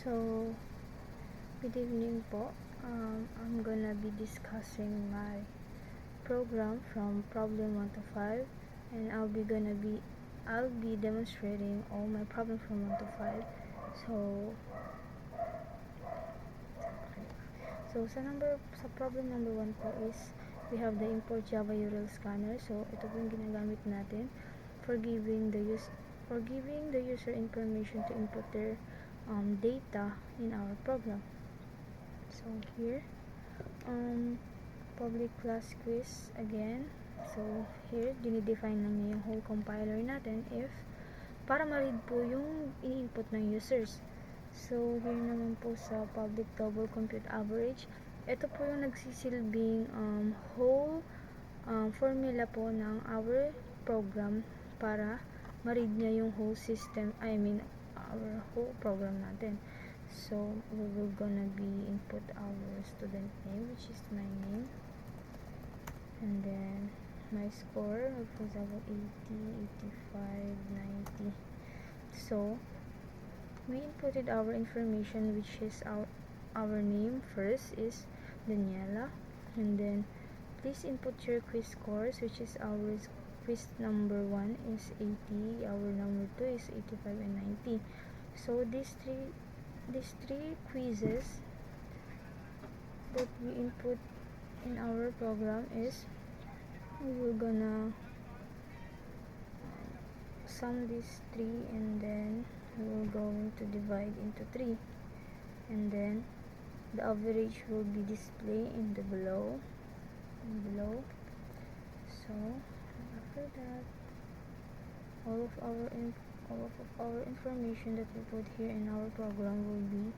So, good evening po. I'm gonna be discussing my program from problem 1 to 5, and I'll be demonstrating all my problems from 1 to 5. So sa problem number 1 po is we have the import Java URL scanner. So ito po yung ginagamit natin for giving the user information to input their data in our program. So here, public class quiz again. So here, dinidefine lang niya yung whole compiler natin para ma-read po yung in-input ng users. So here naman po sa public double compute average, ito po yung nagsisilbing whole formula po ng our program para ma-read niya yung whole system, our whole program natin. So we will gonna be input our student name, which is my name, and then my score, for example 80, 85, 90. So we inputted our information, which is our name first is Daniela, and then please input your quiz scores, which is our quiz number 1 is 80, our number 2 is 85 and 90. So these three quizzes that we input in our program is we're gonna sum these three, and then we're going to divide into 3, and then the average will be displayed in the below. So after that, all of our information that we put here in our program will be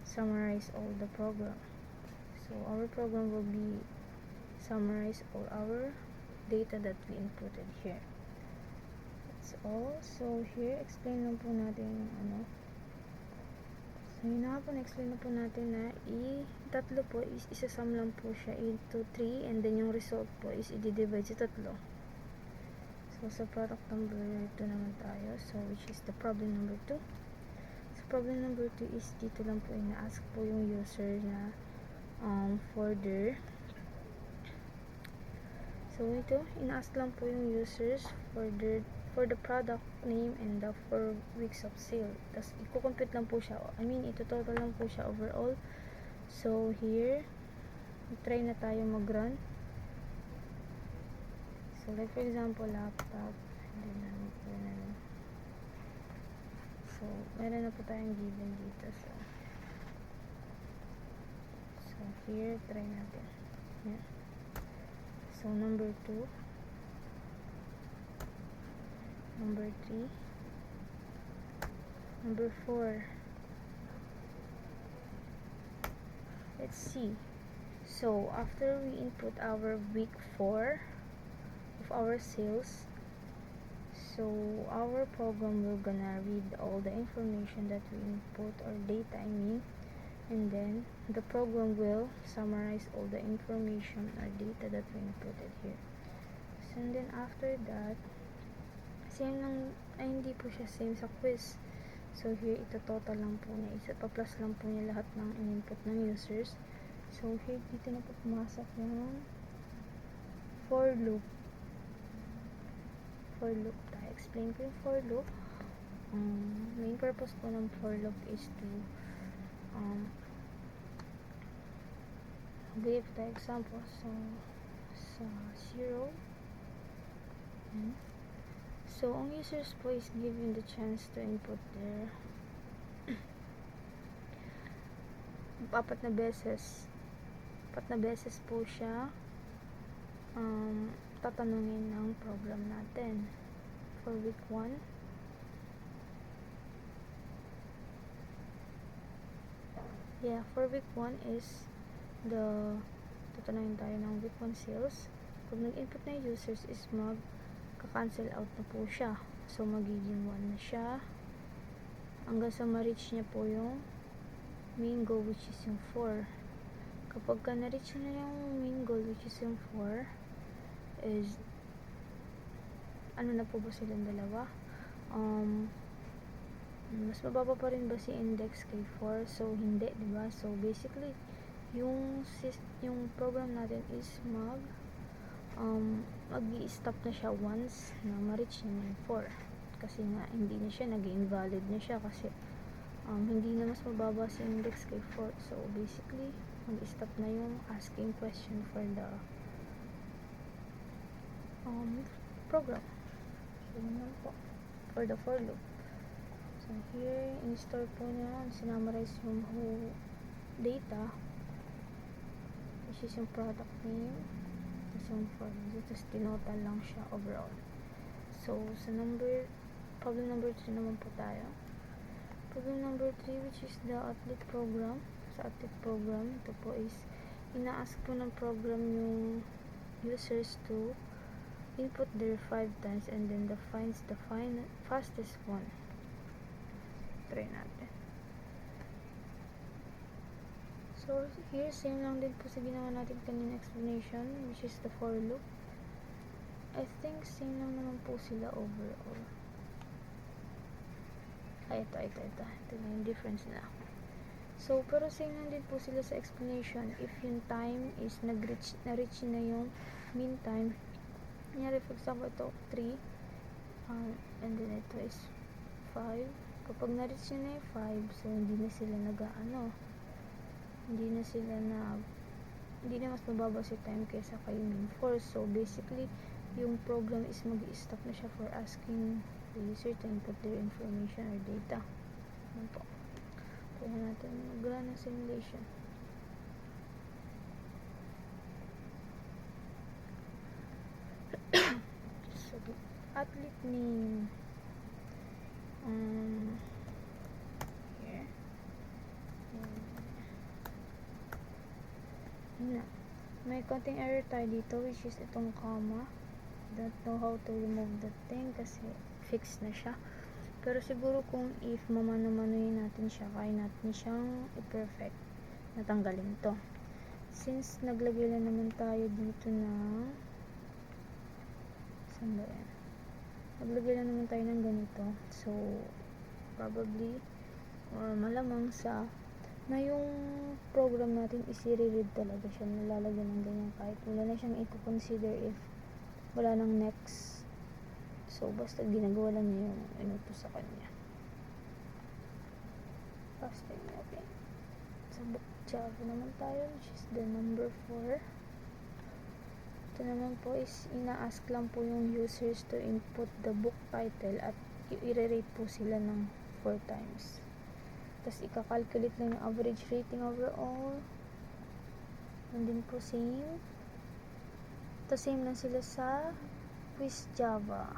summarize all the program. So our program will be summarize all our data that we inputted here. That's all. So here, explain lang po natin So yun na po, na-explain na po natin na tatlo po is isasum lang po siya into 3, and then yung result po is i-divide sa tatlo. So sa product number 2 naman tayo, so which is the problem number 2. So problem number 2 is dito lang po ina-ask po yung user na so ito, ina-ask lang po yung users for the product name and the 4 weeks of sale. Tapos i-compute lang po siya, ito-total lang po siya overall. So here, try na tayo mag-run. So like for example, laptop, so meron na po tayong given dito. So here, try natin. Yeah. So number 2, number 3, number 4. Let's see. So after we input our week 4 of our sales, so our program will gonna read all the information that we input, or data and then the program will summarize all the information or data that we inputted here. So and then after that, hindi po siya same sa quiz. So here, ito total lang po niya, pa-plus lang po niya lahat ng in-input ng users. So here, dito na po pumasok yung for loop. Tayo explain ko yung for loop. Main purpose po ng for loop is to give the example. So sa 0, so ang users po is given the chance to input their apat na beses po siya tatanungin ng program natin for week 1. For week 1 is tatanungin tayo ng week 1 sales. Pag nag-input na yung users is ka-cancel out na po siya. So magiging 1 na siya hanggang sa ma-reach niya po yung main goal, which is yung 4. Kapag na-reach na yung main goal, which is yung 4, is na po ba silang dalawa? Mas mababa pa rin ba si index kay 4? So, hindi, diba? So, basically, yung program natin is mag-i-stop na siya once na ma-reach niya yung 4. Kasi nga, hindi na siya, nag-invalid na siya kasi hindi na mas mababa si index kay 4. So, basically, mag-stop na yung asking question for the program. So, naman po, for the for loop. So, here, in-store po niya, sinummarize yung whole data, which is yung product name, tapos yung formula, tapos dinotal lang siya overall. So, sa problem number 3 naman po tayo. Problem number 3, which is the athlete program. Sa athlete program, ito po is, ina-ask po ng program yung users to input their 5 times and then finds the fastest one. Try natin. So, here, same lang din po sa ginawa natin kanina explanation, which is the for loop. I think same lang naman po sila overall. Ay, ito na yung difference na. So, pero same lang din po sila sa explanation. If yung time is na-reach na yung mean time, kunyari, for example, ito, 3, and then ito is 5. Kapag na-reach nyo na yung 5, so hindi na mas mababa si time kaysa kay mean 4. So, basically, yung program is mag-i-stop na siya for asking the user to input their information or data. Yan po. Kaya natin mag-run ng simulation. So, athlete name. Here. Na. May konting error tayo dito, which is itong comma. Don't know how to remove that thing kasi fix na siya. Pero siguro kung if mamano-manoyin natin siya, kaya natin siyang i-perfect. Natanggalin to. Since naglagay na naman tayo dito ng saan ba yan? Naglagay na naman tayo ng ganito. So, probably or malamang na yung program natin is i-read talaga siya, nalalagyan ng ganyan kahit wala na siyang i-consider if wala nang next. So, basta ginagawa lang niya yung inuto sa kanya. Pasting natin. Sa book Java naman tayo, which is the number 4. Ito naman po is ina-ask lang po yung users to input the book title at i-rate po sila ng 4 times. Tapos, ika-calculate lang yung average rating overall. And din po same. Tapos, same lang sila sa quiz Java.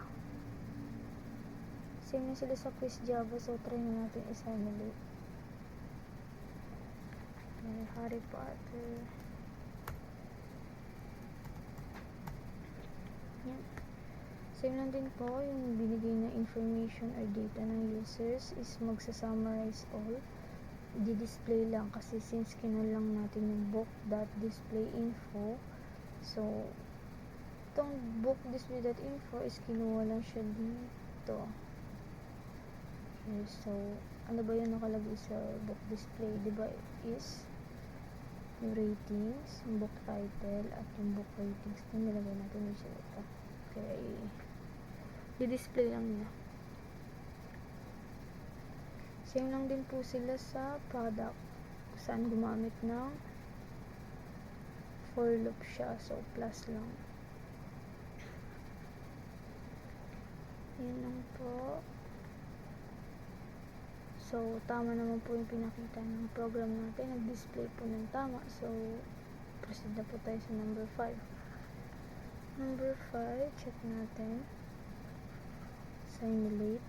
Same lang sila sa quiz Java. So, try na natin i-simulate. May Harry Potter. Yan. Same lang din po, yung binigay na information or data ng users is magsa-summarize all. Di-display lang kasi since kinulang natin yung book.displayInfo. So, itong book.display.info is kinuha lang siya dito. Okay, so, ano ba yung nakalagay sa book display? Diba is yung ratings, yung book title, at yung book ratings. Yung nilagay natin yung siya ito. Kaya i-display lang niya. Same lang din po sila sa product. Saan gumamit ng for loop siya. So, plus lang. Yan lang po. So, tama naman po yung pinakita ng program natin. Nag-display po ng tama. So, proceed na po tayo sa number 5. Number 5, check natin. Simulate.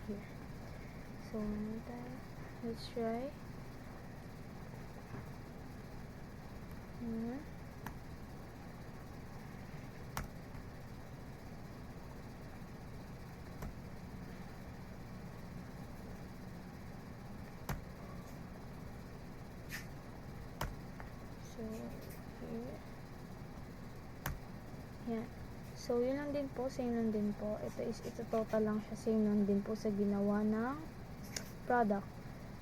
Here. So, let's try. Here. So, here. Yan. So, yun lang din po, same lang din po. Ito total lang siya, same lang din po sa ginawa ng product.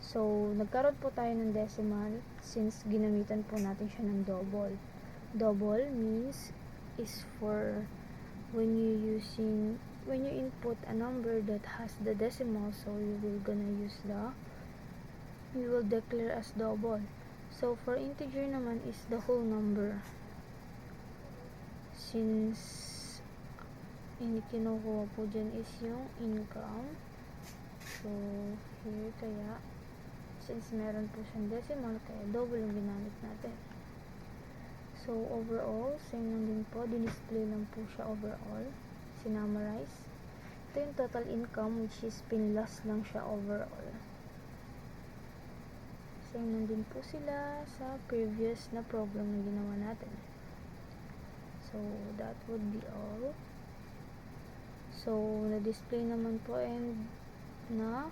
So, nagkaroon po tayo ng decimal since ginamitan po natin siya ng double. Double means is for when you input a number that has the decimal, so you will declare as double. So, for integer naman is the whole number. Since yung kinukuha po dyan is yung income. So, here, kaya, since meron po siyang decimal, kaya double yung ginamit natin. So, overall, same lang din po. Display lang po siya overall. Sinummarize. Ito yung total income, which is pinlas lang siya overall. Same lang din po sila sa previous na problem na ginawa natin. So, that would be all. So, na-display naman po and na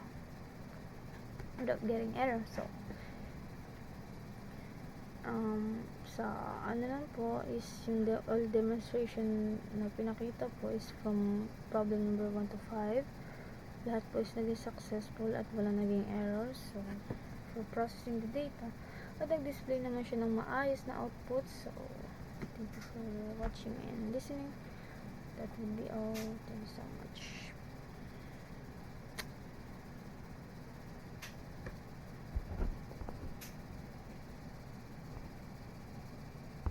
without getting error. So, sa ano lang po is yung all demonstration na pinakita po is from problem number 1 to 5. Lahat po is naging successful at wala naging error. So, for processing the data, at nag-display naman siya ng maayos na output. So, thank you for watching and listening. That would be all. Thank you so much.